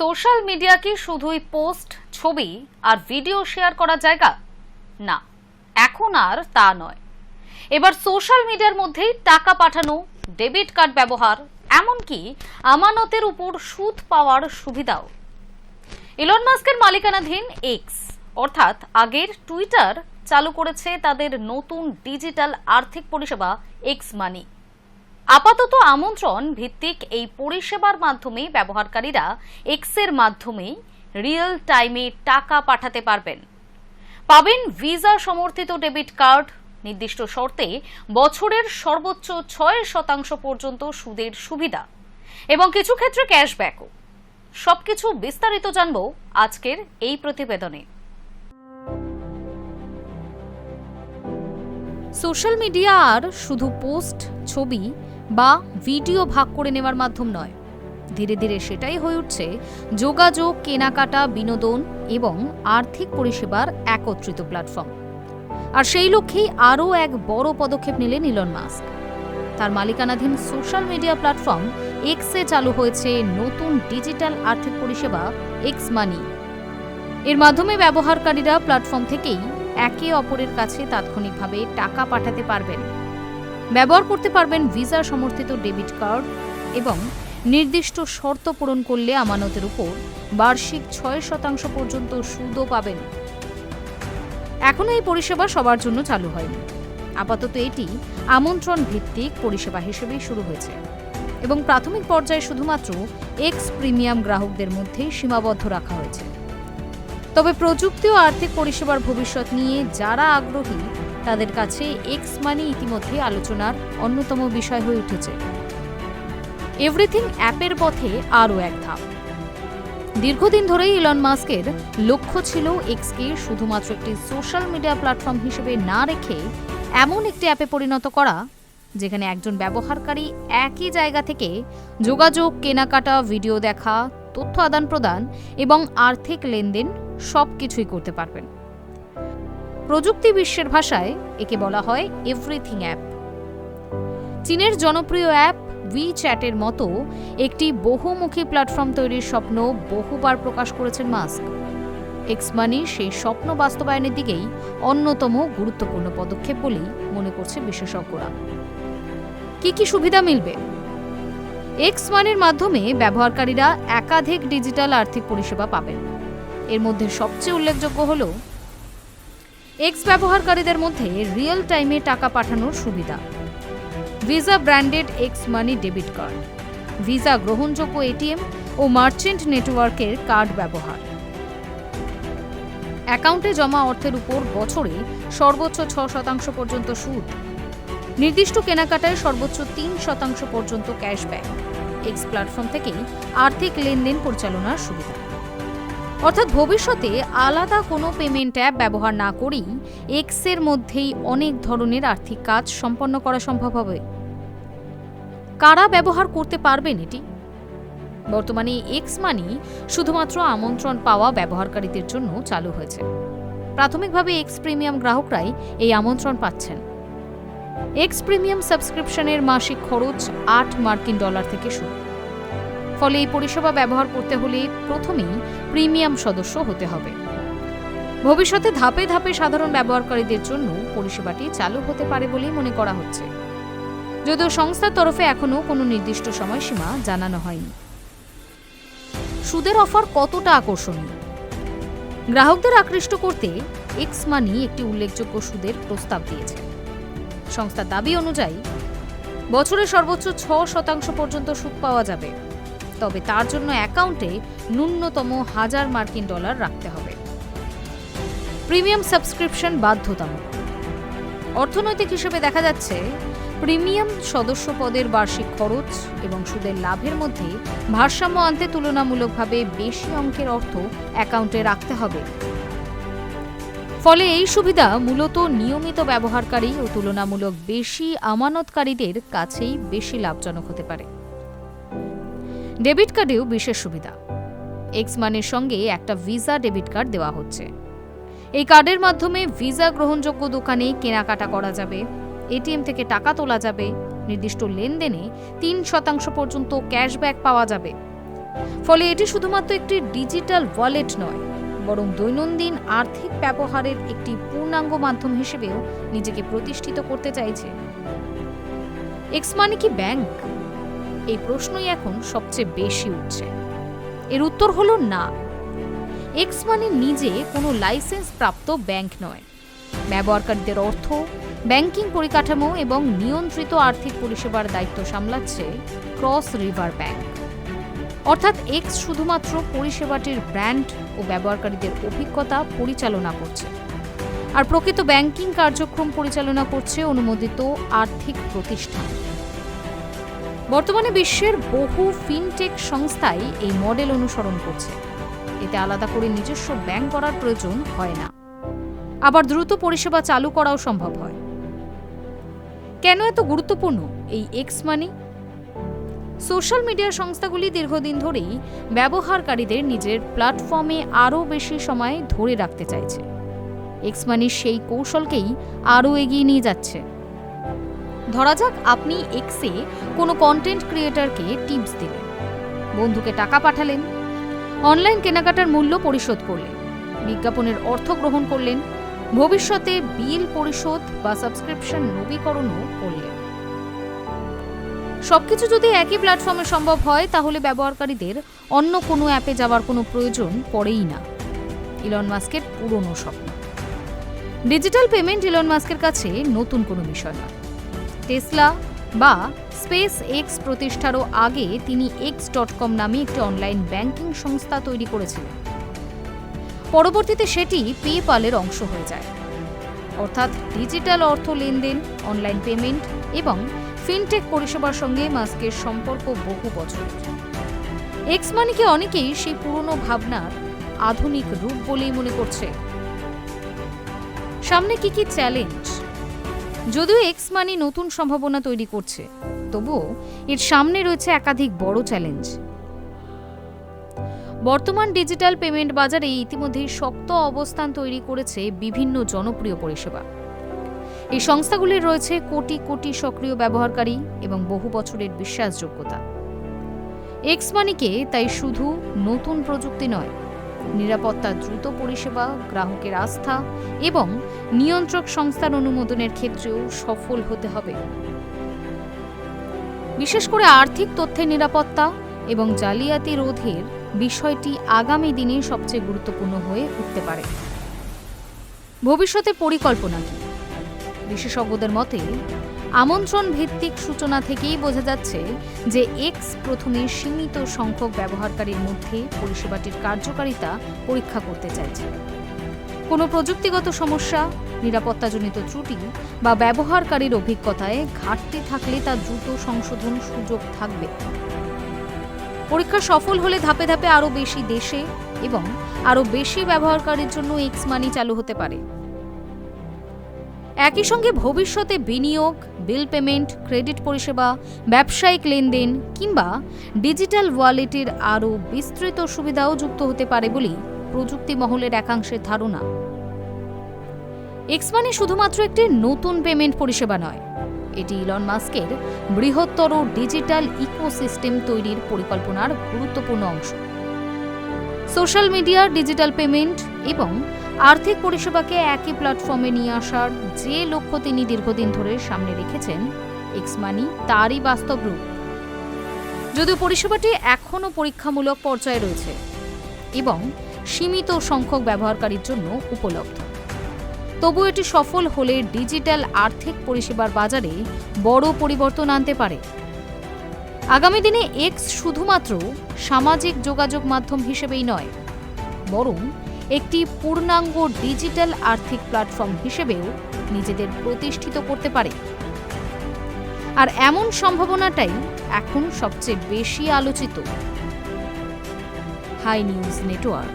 Social media কি শুধুই post, ছবি আর ভিডিও শেয়ার করার জায়গা? না, এখন আর তা নয়। এবার সোশ্যাল মিডিয়ার মধ্যেই টাকা পাঠানো, ডেবিট কার্ড ব্যবহার, এমনকি আমানতের উপর সুদ পাওয়ার সুবিধাও। ইলন মাস্কের মালিকানাধীন এক্স অর্থাৎ আগের টুইটার চালু করেছে তাদের নতুন ডিজিটাল আর্থিক পরিষেবা এক্স মানি। আপাতত আমন্ত্রণ ভিত্তিক এই পরিষেবার মাধ্যমে ব্যবহারকারীরা এক্সের মাধ্যমে রিয়েল টাইমে টাকা পাঠাতে পাবেন ভিসা সমর্থিত ডেবিট কার্ড, নির্দিষ্ট শর্তে বছরের সর্বোচ্চ 6% পর্যন্ত সুদের সুবিধা এবং কিছু ক্ষেত্রে ক্যাশব্যাকও। সবকিছু বিস্তারিত জানবো আজকের এই প্রতিবেদনে। সোশ্যাল মিডিয়া আর শুধু পোস্ট, ছবি বা ভিডিও ভাগ করে নেওয়ার মাধ্যম নয়, ধীরে ধীরে সেটাই হয়ে উঠছে যোগাযোগ, কেনাকাটা, বিনোদন এবং আর্থিক পরিষেবার একত্রিত প্ল্যাটফর্ম। আর সেই লক্ষ্যেই আরও এক বড় পদক্ষেপ নিলেন ইলন মাস্ক। তার মালিকানাধীন সোশ্যাল মিডিয়া প্ল্যাটফর্ম এক্সে চালু হয়েছে নতুন ডিজিটাল আর্থিক পরিষেবা এক্স মানি। এর মাধ্যমে ব্যবহারকারীরা প্ল্যাটফর্ম থেকেই একে অপরের কাছে তাৎক্ষণিকভাবে টাকা পাঠাতে পারবেন, ব্যবহার করতে পারবেন ভিসা সমর্থিত ডেবিট কার্ড এবং নির্দিষ্ট শর্ত পূরণ করলে আমানতের উপর বার্ষিক 6% পর্যন্ত সুদও পাবেন। এখনো এই পরিষেবা সবার জন্য চালু হয়নি। আপাতত এটি আমন্ত্রণ ভিত্তিক পরিষেবা হিসেবেই শুরু হয়েছে এবং প্রাথমিক পর্যায়ে শুধুমাত্র এক্স প্রিমিয়াম গ্রাহকদের মধ্যেই সীমাবদ্ধ রাখা হয়েছে। তবে প্রযুক্তি ও আর্থিক পরিষেবার ভবিষ্যৎ নিয়ে যারা আগ্রহী তাদের কাছে এক্স মানি ইতিমধ্যে আলোচনার অন্যতম বিষয় হয়ে উঠেছে। এভরিথিং অ্যাপের পথে আরও এক ধাপ। দীর্ঘদিন ধরেই ইলন মাস্কের লক্ষ্য ছিল এক্সকে শুধুমাত্র একটি সোশ্যাল মিডিয়া প্ল্যাটফর্ম হিসেবে না রেখে এমন একটি অ্যাপে পরিণত করা যেখানে একজন ব্যবহারকারী একই জায়গা থেকে যোগাযোগ, কেনাকাটা, ভিডিও দেখা, তথ্য আদান প্রদান এবং আর্থিক লেনদেন সবকিছুই করতে পারবেন। প্রযুক্তি বিশ্বের ভাষায় একে বলা হয় এভরিথিং অ্যাপ। চীনের জনপ্রিয় অ্যাপ উইচ্যাটের মতো একটি বহুমুখী প্ল্যাটফর্ম তৈরির স্বপ্ন বহুবার প্রকাশ করেছেন মাস্ক। এক্স মানি সেই স্বপ্ন বাস্তবায়নের দিকেই অন্যতম গুরুত্বপূর্ণ পদক্ষেপ বলেই মনে করছে বিশেষজ্ঞরা। কি সুবিধা মিলবে? এক্স মানির মাধ্যমে ব্যবহারকারীরা একাধিক ডিজিটাল আর্থিক পরিষেবা পাবেন। এর মধ্যে সবচেয়ে উল্লেখযোগ্য হল এক্স ব্যবহারকারীদের মধ্যে রিয়েল টাইমে টাকা পাঠানোর সুবিধা, ভিসা ব্র্যান্ডেড এক্স মানি ডেবিট কার্ড, ভিসা গ্রহণযোগ্য এটিএম ও মার্চেন্ট নেটওয়ার্কের কার্ড ব্যবহার, অ্যাকাউন্টে জমা অর্থের উপর বছরে সর্বোচ্চ 6% পর্যন্ত সুদ, নির্দিষ্ট কেনাকাটায় সর্বোচ্চ 3% পর্যন্ত ক্যাশব্যাক, এক্স প্ল্যাটফর্ম থেকেই আর্থিক লেনদেন পরিচালনার সুবিধা। অর্থাৎ ভবিষ্যতে আলাদা কোনো পেমেন্ট অ্যাপ ব্যবহার না করেই এক্সের মধ্যেই অনেক ধরনের আর্থিক কাজ সম্পন্ন করা সম্ভব হবে। কারা ব্যবহার করতে পারবেন এটি? বর্তমানে এক্স মানি শুধুমাত্র আমন্ত্রণ পাওয়া ব্যবহারকারীদের জন্য চালু হয়েছে। প্রাথমিকভাবে এক্স প্রিমিয়াম গ্রাহকরাই এই আমন্ত্রণ পাচ্ছেন। এক্স প্রিমিয়াম সাবস্ক্রিপশনের মাসিক খরচ $8 থেকে শুরু। ফলে এই পরিষেবা ব্যবহার করতে হলে প্রথমেই প্রিমিয়াম সদস্য হতে হবে। ভবিষ্যতে ধাপে ধাপে সাধারণ ব্যবহারকারীদের জন্য পরিষেবাটি চালু হতে পারে বলেই মনে করা হচ্ছে, যদিও সংস্থার তরফে এখনও কোনো নির্দিষ্ট সময়সীমা জানানো হয়নি। সুদের অফার কতটা আকর্ষণীয়? গ্রাহকদের আকৃষ্ট করতে এক্স মানি একটি উল্লেখযোগ্য সুদের প্রস্তাব দিয়েছে। সংস্থার দাবি অনুযায়ী বছরে সর্বোচ্চ 6% পর্যন্ত সুদ পাওয়া যাবে, তবে তার জন্য অ্যাকাউন্টে ন্যূনতম $1000 রাখতে হবে। প্রিমিয়াম সাবস্ক্রিপশন বাধ্যতামূলক। অর্থনৈতিক হিসেবে দেখা যাচ্ছে প্রিমিয়াম সদস্য পদের বার্ষিক খরচ এবং সুদের লাভের মধ্যে ভারসাম্য আনতে তুলনামূলকভাবে বেশি অঙ্কের অর্থ অ্যাকাউন্টে রাখতে হবে। ফলে এই সুবিধা মূলত নিয়মিত ব্যবহারকারী ও তুলনামূলক বেশি আমানতকারীদের কাছেই বেশি লাভজনক হতে পারে। ডেবিট কার্ডেও বিশেষ সুবিধা। এক্স মানির সঙ্গে একটা ভিসা ডেবিট কার্ড দেওয়া হচ্ছে। এই কার্ডের মাধ্যমে ভিসা গ্রহণযোগ্য দোকানে কেনাকাটা করা যাবে, এটিএম থেকে টাকা তোলা যাবে, নির্দিষ্ট লেনদেনে 3% পর্যন্ত ক্যাশব্যাক পাওয়া যাবে। ফলে এটি শুধুমাত্র একটি ডিজিটাল ওয়ালেট নয়, বরং দৈনন্দিন আর্থিক ব্যবহারের একটি পূর্ণাঙ্গ মাধ্যম হিসেবেও নিজেকে প্রতিষ্ঠিত করতে চাইছে। এক্স মানি কি ব্যাংক? এই প্রশ্নই এখন সবচেয়ে বেশি উঠছে। এর উত্তর হলো না। এক্স মানি নিজে কোনো লাইসেন্স প্রাপ্ত ব্যাংক নয়। ব্যবহারকারীদের অর্থ, ব্যাংকিং পরিকাঠামো এবং নিয়ন্ত্রিত আর্থিক পরিষেবার দায়িত্ব সামলাচ্ছে ক্রস রিভার ব্যাংক। অর্থাৎ এক্স শুধুমাত্র পরিষেবাটির ব্র্যান্ড ও ব্যবহারকারীদের অভিজ্ঞতা পরিচালনা করছে, আর প্রকৃত ব্যাংকিং কার্যক্রম পরিচালনা করছে অনুমোদিত আর্থিক প্রতিষ্ঠান। বর্তমানে বিশ্বের বহু ফিনটেক সংস্থাই এই মডেল অনুসরণ করছে। এতে আলাদা করে নিজস্ব ব্যাংক করার প্রয়োজন হয় না, আবার দ্রুত পরিষেবা চালু করাও সম্ভব হয়। কেন এত গুরুত্বপূর্ণ এই এক্স মানি? সোশ্যাল মিডিয়া সংস্থাগুলি দীর্ঘদিন ধরেই ব্যবহারকারীদের নিজের প্ল্যাটফর্মে আরও বেশি সময় ধরে রাখতে চাইছে। এক্স মানির সেই কৌশলকেই আরও এগিয়ে নিয়ে যাচ্ছে। ধরা যাক আপনি এক্সে কোনো কন্টেন্ট ক্রিয়েটরকে টিপস দিলেন, বন্ধুকে টাকা পাঠালেন, অনলাইন কেনাকাটার মূল্য পরিশোধ করলেন, বিজ্ঞাপনের অর্থ গ্রহণ করলেন, ভবিষ্যতে বিল পরিশোধ বা সাবস্ক্রিপশন নবীকরণও করলেন। সবকিছু যদি একই প্ল্যাটফর্মে সম্ভব হয়, তাহলে ব্যবহারকারীদের অন্য কোনো অ্যাপে যাওয়ার কোনো প্রয়োজন পড়েই না। ইলন মাস্কের পুরনো স্বপ্ন। ডিজিটাল পেমেন্ট ইলন মাস্কের কাছে নতুন কোনো বিষয় নয়। টেসলা বা স্পেস এক্স প্রতিষ্ঠারও আগে তিনি x.com নামে একটি অনলাইন ব্যাংকিং সংস্থা তৈরি করেছিলেন। পরবর্তীতে সেটি পেপ্যালের অংশ হয়ে যায়। অর্থাৎ ডিজিটাল অর্থ লেনদেন, অনলাইন পেমেন্ট এবং ফিনটেক পরিষেবার সঙ্গে মাস্কের সম্পর্ক বহু বছরের। এক্স মানিকে অনেকেই সেই পুরনো ভাবনার আধুনিক রূপ বলেই মনে করছে। সামনে কি কি চ্যালেঞ্জ? যদিও এক্স মানি নতুন সম্ভাবনা তৈরি করছে, তবুও এর সামনে রয়েছে একাধিক বড় চ্যালেঞ্জ। বর্তমান ডিজিটাল পেমেন্ট বাজারে ইতিমধ্যেই শক্ত অবস্থান তৈরি করেছে বিভিন্ন জনপ্রিয় পরিষেবা। এই সংস্থাগুলির রয়েছে কোটি কোটি সক্রিয় ব্যবহারকারী এবং বহু বছরের বিশ্বাসযোগ্যতা। এক্স মানিকে তাই শুধু নতুন প্রযুক্তি নয়, নিরাপত্তা, দ্রুত পরিষেবা, গ্রাহকের আস্থা এবং নিয়ন্ত্রক সংস্থার অনুমোদনের ক্ষেত্রেও সফল হতে হবে। বিশেষ করে আর্থিক তথ্যের নিরাপত্তা এবং জালিয়াতি রোধের বিষয়টি আগামী দিনে সবচেয়ে গুরুত্বপূর্ণ হয়ে উঠতে পারে। ভবিষ্যতের পরিকল্পনা কি? বিশেষজ্ঞদের মতে আমন্ত্রণ ভিত্তিক সূচনা থেকেই বোঝা যাচ্ছে যে এক্স প্রথমে সীমিত সংখ্যক ব্যবহারকারীর মধ্যে পরিষেবাটির কার্যকারিতা পরীক্ষা করতে চাইছে। কোনো প্রযুক্তিগত সমস্যা, নিরাপত্তাজনিত ত্রুটি বা ব্যবহারকারীর অভিজ্ঞতায় ঘাটতি থাকলে তা দ্রুত সংশোধন সুযোগ থাকবে। পরীক্ষা সফল হলে ধাপে ধাপে আরও বেশি দেশে এবং আরও বেশি ব্যবহারকারীর জন্য এক্স মানি চালু হতে পারে। একই সঙ্গে ভবিষ্যতে বিনিয়োগ, বিল পেমেন্ট, ক্রেডিট পরিষেবা, ব্যবসায়িক লেনদেন কিংবা ডিজিটাল ওয়ালেটের আরও বিস্তৃত সুবিধাও যুক্ত হতে পারে বলেই প্রযুক্তি মহলের একাংশের ধারণা। এক্স মানি শুধুমাত্র একটি নতুন পেমেন্ট পরিষেবা নয়, এটি ইলন মাস্কের বৃহত্তর ডিজিটাল ইকোসিস্টেম তৈরির পরিকল্পনার গুরুত্বপূর্ণ অংশ। সোশ্যাল মিডিয়া, ডিজিটাল পেমেন্ট এবং আর্থিক পরিষেবাকে একই প্ল্যাটফর্মে নিয়ে আসার যে লক্ষ্য তিনি দীর্ঘদিন ধরে সামনে রেখেছেন, এক্স মানি তারই বাস্তব রূপ। যদিও পরিষেবাটি এখনও পরীক্ষামূলক পর্যায়ে রয়েছে এবং সীমিত সংখ্যক ব্যবহারকারীর জন্য উপলব্ধ, তবু এটি সফল হলে ডিজিটাল আর্থিক পরিষেবার বাজারে বড় পরিবর্তন আনতে পারে। আগামী দিনে এক্স শুধুমাত্র সামাজিক যোগাযোগ মাধ্যম হিসেবেই নয়, বরং একটি পূর্ণাঙ্গ ডিজিটাল আর্থিক প্ল্যাটফর্ম হিসেবেও নিজেদের প্রতিষ্ঠিত করতে পারে। আর এমন সম্ভাবনাটাই এখন সবচেয়ে বেশি আলোচিত। Hi news network.